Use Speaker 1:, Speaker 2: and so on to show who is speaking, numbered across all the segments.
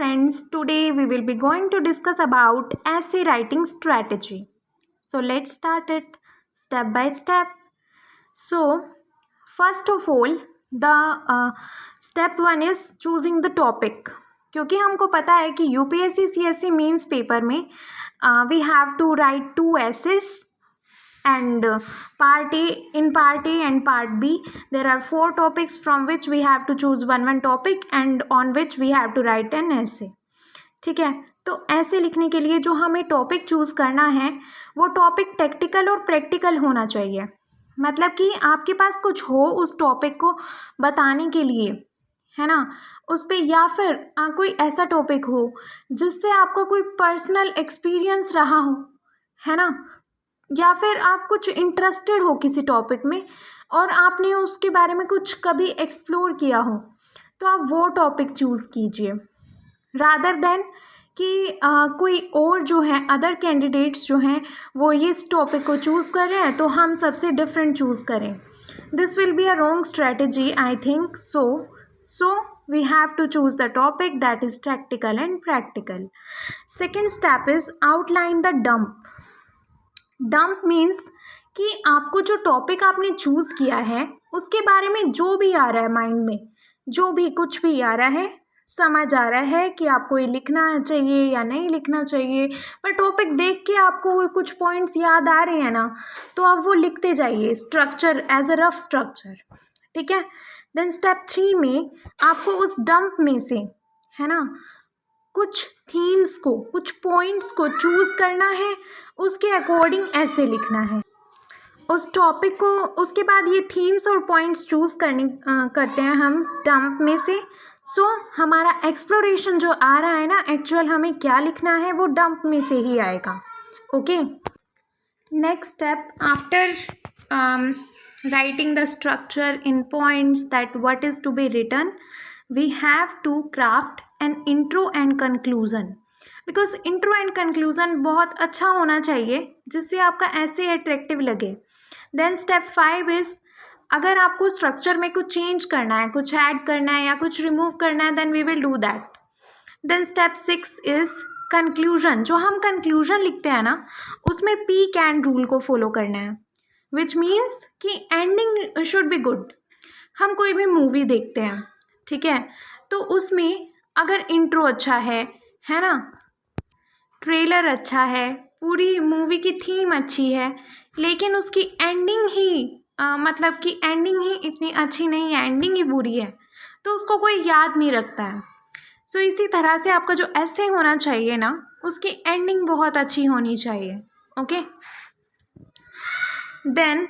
Speaker 1: friends, today we will be going to discuss about essay writing strategy. So let's start it step by step. So first of all, the step one is choosing the topic. क्योंकि हमको पता है कि UPSC CSC mains paper में we have to write 2 essays and part A and part B there are 4 topics from which we have to choose one topic and on which we have to write an essay. ठीक है, तो ऐसे लिखने के लिए जो हमें topic choose करना है वो टॉपिक टेक्निकल और प्रैक्टिकल होना चाहिए. मतलब कि आपके पास कुछ हो उस टॉपिक को बताने के लिए, है ना, उस पर, या फिर कोई ऐसा टॉपिक हो जिससे आपका कोई पर्सनल एक्सपीरियंस रहा हो, है ना, या फिर आप कुछ इंटरेस्टेड हो किसी टॉपिक में और आपने उसके बारे में कुछ कभी एक्सप्लोर किया हो, तो आप वो टॉपिक चूज़ कीजिए रादर देन कि कोई और जो है अदर कैंडिडेट्स जो हैं वो इस टॉपिक को चूज़ कर रहे हैं तो हम सबसे डिफरेंट चूज़ करें. This will be a wrong strategy I think so we have to choose the topic that is tactical and practical. Second step is outline the dump. Dump means कि आपको जो टॉपिक आपने choose किया है उसके बारे में जो भी आ रहा है माइंड में, जो भी कुछ भी आ रहा है, समझ आ रहा है कि आपको ये लिखना चाहिए या नहीं लिखना चाहिए, पर टॉपिक देख के आपको कुछ पॉइंट्स याद आ रहे हैं ना, तो आप वो लिखते जाइए structure as a rough structure. ठीक है. देन स्टेप 3 में आपको उस डंप में से, है ना, कुछ थीम्स को, कुछ पॉइंट्स को चूज़ करना है, उसके अकॉर्डिंग ऐसे लिखना है उस टॉपिक को. उसके बाद ये थीम्स और पॉइंट्स चूज़ करते हैं हम डंप में से. सो हमारा एक्सप्लोरेशन जो आ रहा है ना, एक्चुअल हमें क्या लिखना है वो डंप में से ही आएगा. Okay. Next step after writing the structure in points that what is to be written, we have to craft an intro and conclusion, because intro and conclusion बहुत अच्छा होना चाहिए जिससे आपका ऐसे अट्रैक्टिव लगे. then step 5 is अगर आपको स्ट्रक्चर में कुछ चेंज करना है, कुछ ऐड करना है या कुछ रिमूव करना है, then we will do that. then step 6 is conclusion. जो हम conclusion लिखते हैं ना, उसमें पीक एंड रूल को फॉलो करना है, विच मीन्स कि एंडिंग शुड बी गुड. हम कोई भी मूवी देखते हैं, ठीक है, तो उसमें अगर इंट्रो अच्छा है ना, ट्रेलर अच्छा है, पूरी मूवी की थीम अच्छी है, लेकिन उसकी एंडिंग ही मतलब कि एंडिंग ही इतनी अच्छी नहीं है, एंडिंग ही बुरी है, तो उसको कोई याद नहीं रखता है. सो इसी तरह से आपका जो ऐसे होना चाहिए ना, उसकी एंडिंग बहुत अच्छी होनी चाहिए. Okay. Then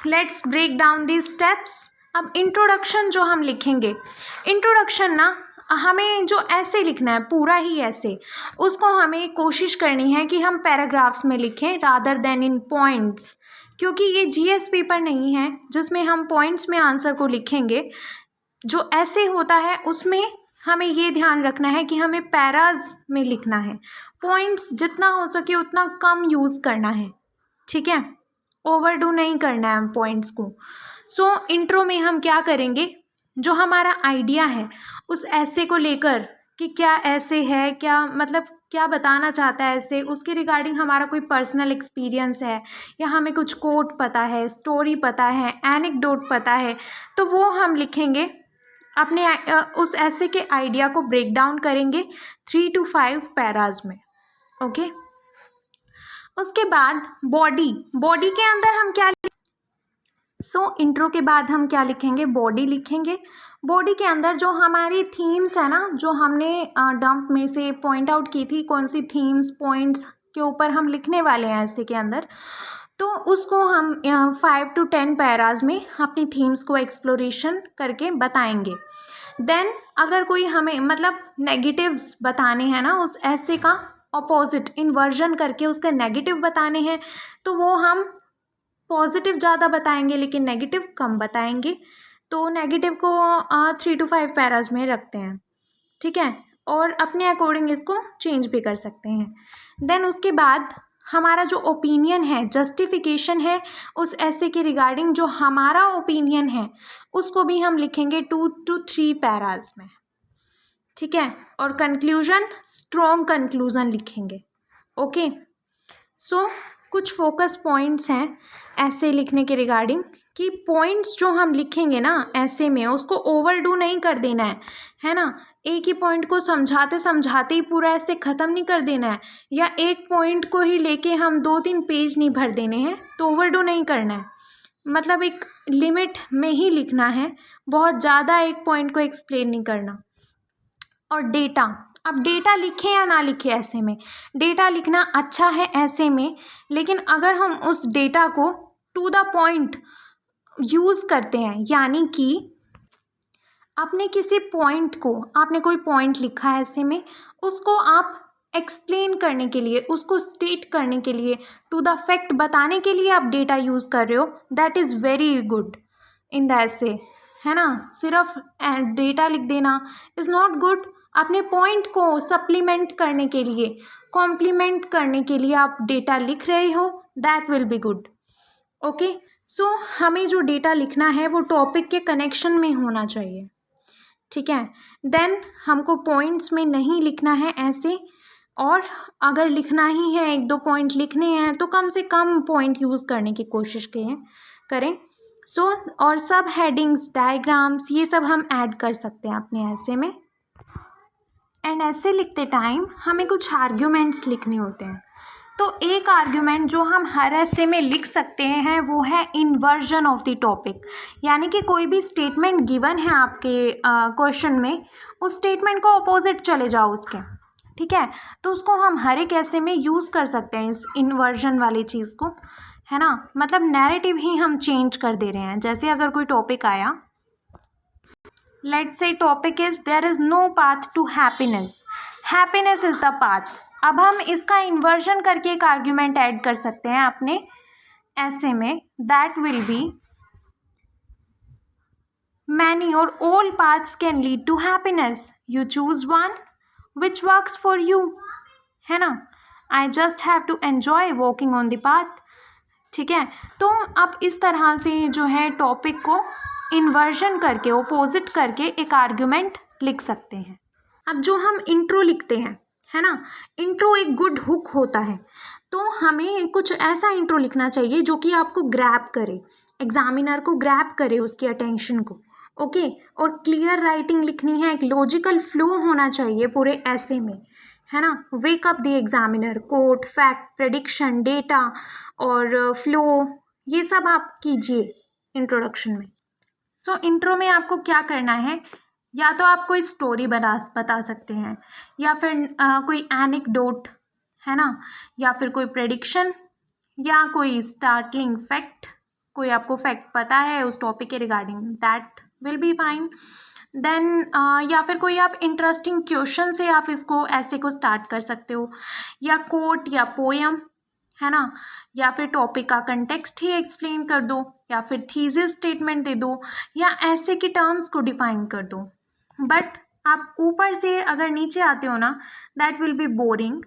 Speaker 1: let's break down the steps. अब इंट्रोडक्शन जो हम लिखेंगे, इंट्रोडक्शन ना हमें जो ऐसे लिखना है पूरा ही ऐसे, उसको हमें कोशिश करनी है कि हम पैराग्राफ्स में लिखें रादर देन इन पॉइंट्स, क्योंकि ये GS पेपर नहीं है जिसमें हम पॉइंट्स में आंसर को लिखेंगे. जो ऐसे होता है उसमें हमें ये ध्यान रखना है कि हमें पैराज में लिखना है, पॉइंट्स जितना हो सके उतना कम यूज़ करना है. ठीक है, ओवरडू नहीं करना है पॉइंट्स को. सो इंट्रो में हम क्या करेंगे, जो हमारा आइडिया है उस ऐसे को लेकर कि क्या ऐसे है, क्या मतलब क्या बताना चाहता है ऐसे, उसके रिगार्डिंग हमारा कोई पर्सनल एक्सपीरियंस है या हमें कुछ कोट पता है, स्टोरी पता है, एनेक्डोट पता है, तो वो हम लिखेंगे. अपने उस ऐसे के आइडिया को ब्रेक डाउन करेंगे 3 to 5 पैराज में. ओके. उसके बाद बॉडी के अंदर हम क्या इंट्रो के बाद हम क्या लिखेंगे, बॉडी लिखेंगे. बॉडी के अंदर जो हमारी थीम्स है ना, जो हमने डंप में से पॉइंट आउट की थी, कौन सी थीम्स पॉइंट्स के ऊपर हम लिखने वाले हैं ऐसे के अंदर, तो उसको हम 5 to 10 पैराज में अपनी थीम्स को एक्सप्लोरेशन करके बताएंगे. देन अगर कोई हमें मतलब नेगेटिव्स बताने हैं ना, उस ऐसे का अपोजिट इन्वर्जन करके उसका नेगेटिव बताने हैं, तो वो हम पॉजिटिव ज़्यादा बताएंगे लेकिन नेगेटिव कम बताएंगे. तो नेगेटिव को 3 to 5 पैराज में रखते हैं. ठीक है, और अपने अकॉर्डिंग इसको चेंज भी कर सकते हैं. देन उसके बाद हमारा जो ओपिनियन है, जस्टिफिकेशन है उस ऐसे के रिगार्डिंग, जो हमारा ओपिनियन है उसको भी हम लिखेंगे 2 to 3 पैराज में. ठीक है, और कंक्लूजन स्ट्रॉन्ग कंक्लूजन लिखेंगे। ओके, सो कुछ फोकस पॉइंट्स हैं ऐसे लिखने के रिगार्डिंग कि पॉइंट्स जो हम लिखेंगे ना ऐसे में उसको ओवरडू नहीं कर देना है ना। एक ही पॉइंट को समझाते समझाते ही पूरा ऐसे ख़त्म नहीं कर देना है, या एक पॉइंट को ही लेके हम 2-3 पेज नहीं भर देने हैं, तो ओवरडू नहीं करना है। मतलब एक लिमिट में ही लिखना है, बहुत ज़्यादा एक पॉइंट को एक्सप्लेन नहीं करना। और डेटा, अब डेटा लिखें या ना लिखें ऐसे में, डेटा लिखना अच्छा है ऐसे में, लेकिन अगर हम उस डेटा को टू द पॉइंट यूज़ करते हैं, यानी कि आपने किसी पॉइंट को, आपने कोई पॉइंट लिखा है ऐसे में, उसको आप एक्सप्लेन करने के लिए, उसको स्टेट करने के लिए, टू द फैक्ट बताने के लिए आप डेटा यूज़ कर रहे हो, that is very good in the ऐसे, है ना। सिर्फ डेटा लिख देना इज़ नॉट गुड। अपने पॉइंट को सप्लीमेंट करने के लिए, कॉम्प्लीमेंट करने के लिए आप डेटा लिख रहे हो, that will be good. Okay, so हमें जो डेटा लिखना है वो टॉपिक के कनेक्शन में होना चाहिए, ठीक है। देन हमको पॉइंट्स में नहीं लिखना है ऐसे, और अगर लिखना ही है 1-2 पॉइंट लिखने हैं तो कम से कम पॉइंट यूज़ करने की कोशिश करें। सो और सब हेडिंग्स, डायग्राम्स, ये सब हम ऐड कर सकते हैं अपने ऐसे में। एंड ऐसे लिखते टाइम हमें कुछ आर्ग्यूमेंट्स लिखने होते हैं। तो एक आर्ग्यूमेंट जो हम हर ऐसे में लिख सकते हैं वो है इन्वर्जन ऑफ द टॉपिक, यानी कि कोई भी स्टेटमेंट गिवन है आपके क्वेश्चन में, उस स्टेटमेंट को अपोजिट चले जाओ उसके, ठीक है। तो उसको हम हर एक ऐसे में यूज़ कर सकते हैं इस इन्वर्जन वाली चीज़ को, है ना। मतलब नैरेटिव ही हम चेंज कर दे रहे हैं। जैसे अगर कोई टॉपिक आया, let's say topic is there is no path to happiness, happiness is the path. अब हम इसका इन्वर्जन करके एक आर्ग्यूमेंट ऐड कर सकते हैं अपने ऐसे में, दैट विल बी मैनी और all paths can lead to happiness, you choose one which works for you, है ना। I just have to enjoy walking on the path, ठीक है। तो अब इस तरह से जो है टॉपिक को इन्वर्जन करके, ओपोजिट करके एक आर्ग्यूमेंट लिख सकते हैं। अब जो हम इंट्रो लिखते हैं, है ना, इंट्रो एक गुड हुक होता है, तो हमें कुछ ऐसा इंट्रो लिखना चाहिए जो कि आपको ग्रैब करे, एग्जामिनर को ग्रैब करे उसकी अटेंशन को। ओके, और क्लियर राइटिंग लिखनी है, एक लॉजिकल फ्लो होना चाहिए पूरे ऐसे में, है ना। Wake up the examiner, quote, fact, prediction, data और फ्लो, ये सब आप कीजिए इंट्रोडक्शन में। सो इंट्रो में आपको क्या करना है, या तो आप कोई स्टोरी बता सकते हैं, या फिर कोई एनेक्डोट, है ना, या फिर कोई प्रेडिक्शन, या कोई स्टार्टलिंग फैक्ट, कोई आपको फैक्ट पता है उस टॉपिक के regarding, that will be fine. Then या फिर कोई आप इंटरेस्टिंग क्वेश्चन से आप इसको ऐसे को स्टार्ट कर सकते हो, या कोट या पोएम, है ना, या फिर टॉपिक का कंटेक्स्ट ही एक्सप्लेन कर दो, या फिर थीसिस स्टेटमेंट दे दो, या ऐसे के टर्म्स को डिफाइन कर दो। बट आप ऊपर से अगर नीचे आते हो ना, दैट विल बी बोरिंग।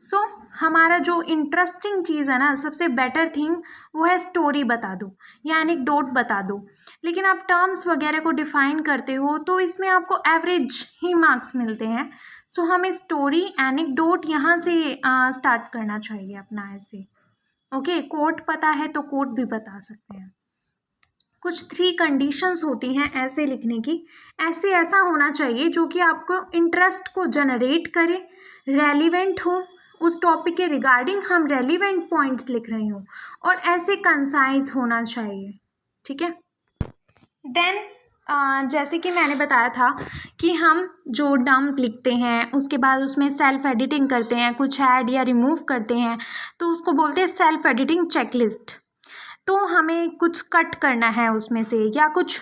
Speaker 1: सो हमारा जो इंटरेस्टिंग चीज़ है ना, सबसे बेटर थिंग वो है स्टोरी बता दो या एनेक्डोट बता दो। लेकिन आप टर्म्स वगैरह को डिफाइन करते हो तो इसमें आपको एवरेज ही मार्क्स मिलते हैं। सो हमें स्टोरी, एनेक्डोट यहाँ से स्टार्ट करना चाहिए अपना ऐसे। ओके, कोट पता है तो कोट भी बता सकते हैं। कुछ 3 कंडीशंस होती हैं ऐसे लिखने की। ऐसे ऐसा होना चाहिए जो कि आपको इंटरेस्ट को जनरेट करे, रेलिवेंट हो, उस टॉपिक के रिगार्डिंग हम रेलिवेंट पॉइंट्स लिख रहे हो, और ऐसे कंसाइज होना चाहिए, ठीक है। देन जैसे कि मैंने बताया था कि हम जो डंप लिखते हैं उसके बाद उसमें सेल्फ एडिटिंग करते हैं, कुछ ऐड या रिमूव करते हैं, तो उसको बोलते हैं सेल्फ एडिटिंग चेकलिस्ट। तो हमें कुछ कट करना है उसमें से, या कुछ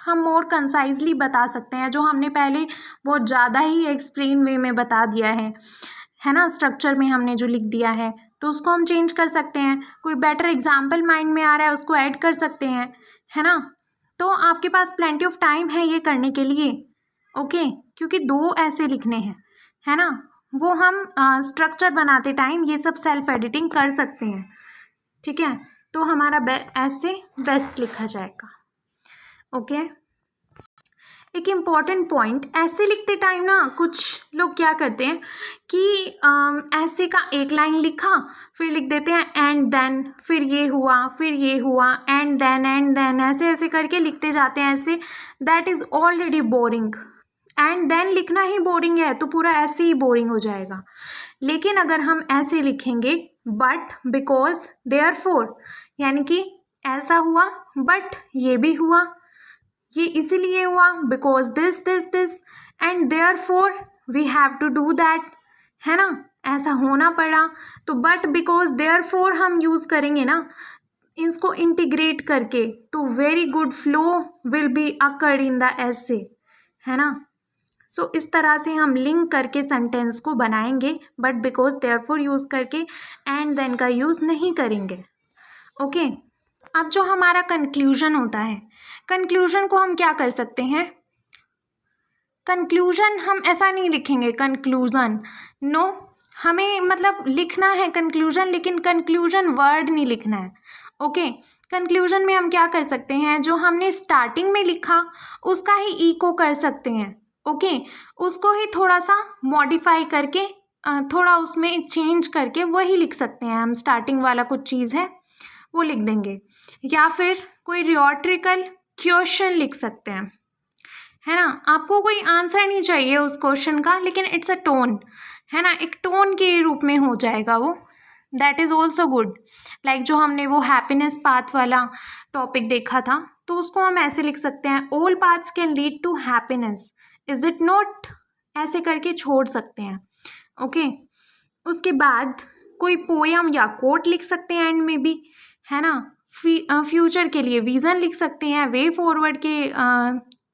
Speaker 1: हम मोर कंसाइजली बता सकते हैं, जो हमने पहले बहुत ज़्यादा ही एक्सप्लेन वे में बता दिया है ना, स्ट्रक्चर में हमने जो लिख दिया है, तो उसको हम चेंज कर सकते हैं। कोई बेटर एग्जाम्पल माइंड में आ रहा है उसको ऐड कर सकते हैं, है ना। तो आपके पास प्लेंटी ऑफ टाइम है ये करने के लिए, ओके, क्योंकि 2 ऐसे लिखने हैं, है ना, वो हम स्ट्रक्चर बनाते टाइम ये सब सेल्फ एडिटिंग कर सकते हैं, ठीक है। तो हमारा ऐसे बेस्ट लिखा जाएगा, ओके। एक इम्पॉर्टेंट पॉइंट, ऐसे लिखते टाइम ना कुछ लोग क्या करते हैं कि ऐसे का एक लाइन लिखा, फिर लिख देते हैं एंड देन, फिर ये हुआ, फिर ये हुआ, एंड देन, ऐसे ऐसे करके लिखते जाते हैं ऐसे. That is already boring. And then लिखना ही बोरिंग है तो पूरा ऐसे ही बोरिंग हो जाएगा. लेकिन अगर हम ऐसे लिखेंगे बट, बिकॉज, देयरफॉर, यानी कि ऐसा हुआ बट ये भी हुआ, ये इसीलिए हुआ because this and therefore we have to do that, है ना, ऐसा होना पड़ा. तो बट, बिकॉज, देयरफॉर हम यूज़ करेंगे ना इसको इंटीग्रेट करके, तो very good flow will be occurred in the essay, है ना. सो इस तरह से हम लिंक करके सेंटेंस को बनाएंगे, बट, बिकॉज, देयरफॉर यूज़ करके एंड देन का यूज़ नहीं करेंगे. ओके. अब जो हमारा कंक्लूजन होता है, कंक्लूजन को हम क्या कर सकते हैं. कंक्लूजन हम ऐसा नहीं लिखेंगे कंक्लूजन, नो, हमें मतलब लिखना है कंक्लूजन, लेकिन कंक्लूजन वर्ड नहीं लिखना है. ओके. कंक्लूजन में हम क्या कर सकते हैं, जो हमने स्टार्टिंग में लिखा उसका ही इको कर सकते हैं. ओके. उसको ही थोड़ा सा मॉडिफाई करके थोड़ा उसमें चेंज करके वही लिख सकते हैं हम. स्टार्टिंग वाला कुछ चीज़ है वो लिख देंगे, या फिर कोई रिटोरिकल क्वेश्चन लिख सकते हैं, है ना. आपको कोई आंसर नहीं चाहिए उस क्वेश्चन का, लेकिन इट्स अ टोन, है ना, एक टोन के रूप में हो जाएगा वो. That is also good. Like जो हमने वो हैप्पीनेस पाथ वाला टॉपिक देखा था, तो उसको हम ऐसे लिख सकते हैं, all paths can lead to happiness, is it not, ऐसे करके छोड़ सकते हैं. ओके. उसके बाद कोई पोयम या कोट लिख सकते हैं एंड में भी, है ना. फ्यूचर के लिए विज़न लिख सकते हैं, वे फॉरवर्ड के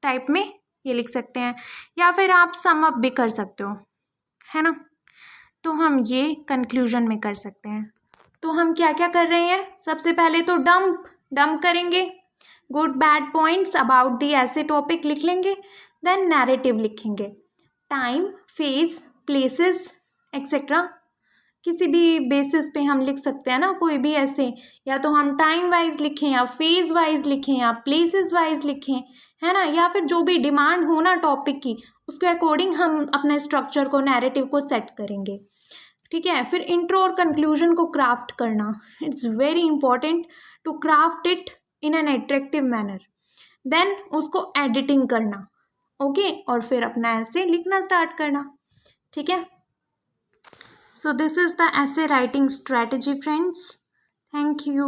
Speaker 1: टाइप में ये लिख सकते हैं, या फिर आप सम अप भी कर सकते हो, है ना. तो हम ये कंक्लूजन में कर सकते हैं. तो हम क्या क्या कर रहे हैं, सबसे पहले तो डंप करेंगे, good bad points about the ऐसे टॉपिक लिख लेंगे. देन नैरेटिव लिखेंगे, टाइम, फेज, प्लेसेस एक्सेट्रा. किसी भी बेसिस पे हम लिख सकते हैं ना, कोई भी ऐसे, या तो हम टाइम वाइज लिखें, या फेज वाइज लिखें, या प्लेसेस वाइज लिखें, है ना, या फिर जो भी डिमांड हो ना टॉपिक की, उसके अकॉर्डिंग हम अपने स्ट्रक्चर को, नैरेटिव को सेट करेंगे. ठीक है. फिर इंट्रो और कंक्लूजन को क्राफ्ट करना, it's very important to craft it in an attractive manner. Then उसको एडिटिंग करना. ओके. और फिर अपना ऐसे लिखना स्टार्ट करना. ठीक है. So this is the essay writing strategy, friends. Thank you.